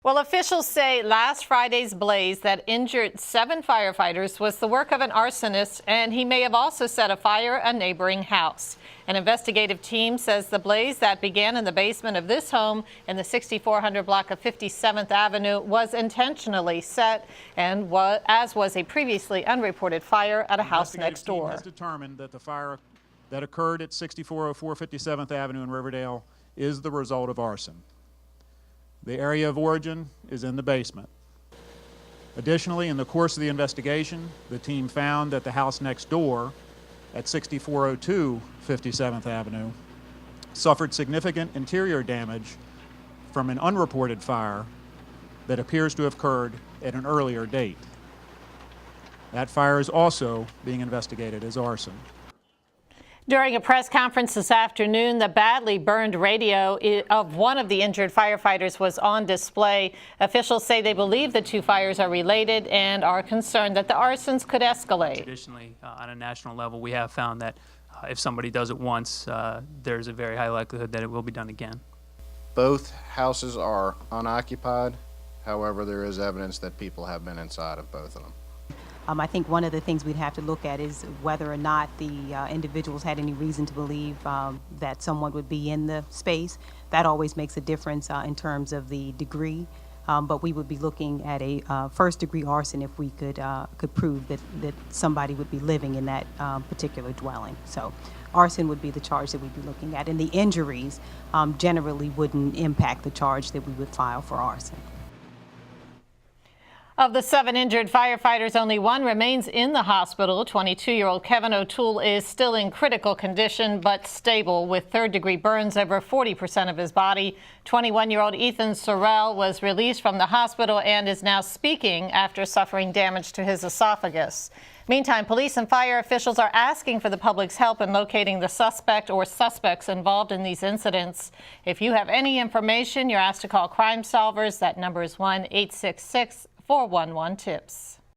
Well, officials say last Friday's blaze that injured 7 firefighters was the work of an arsonist, and he may have also set afire a neighboring house. An investigative team says the blaze that began in the basement of this home in the 6400 block of 57th Avenue was intentionally set, and as was a previously unreported fire at a house next door. The investigative team has determined that the fire that occurred at 6404 57th Avenue in Riverdale is the result of arson. The area of origin is in the basement. Additionally, in the course of the investigation, the team found that the house next door at 6402 57th Avenue suffered significant interior damage from an unreported fire that appears to have occurred at an earlier date. That fire is also being investigated as arson. During a press conference this afternoon, the badly burned radio of one of the injured firefighters was on display. Officials say they believe the 2 fires are related and are concerned that the arsons could escalate. Traditionally, on a national level, we have found that if somebody does it once, there's a very high likelihood that it will be done again. Both houses are unoccupied. However, there is evidence that people have been inside of both of them. I think one of the things we'd have to look at is whether or not the individuals had any reason to believe that someone would be in the space. That always makes a difference in terms of the degree, but we would be looking at a first-degree arson if we could prove that somebody would be living in that particular dwelling. So arson would be the charge that we'd be looking at, and the injuries generally wouldn't impact the charge that we would file for arson. Of the 7 injured firefighters, only 1 remains in the hospital. 22-year-old Kevin O'Toole is still in critical condition but stable with 3rd-degree burns over 40% of his body. 21-year-old Ethan Sorrell was released from the hospital and is now speaking after suffering damage to his esophagus. Meantime, police and fire officials are asking for the public's help in locating the suspect or suspects involved in these incidents. If you have any information, you're asked to call Crime Solvers. That number is 1-866-411-TIPS.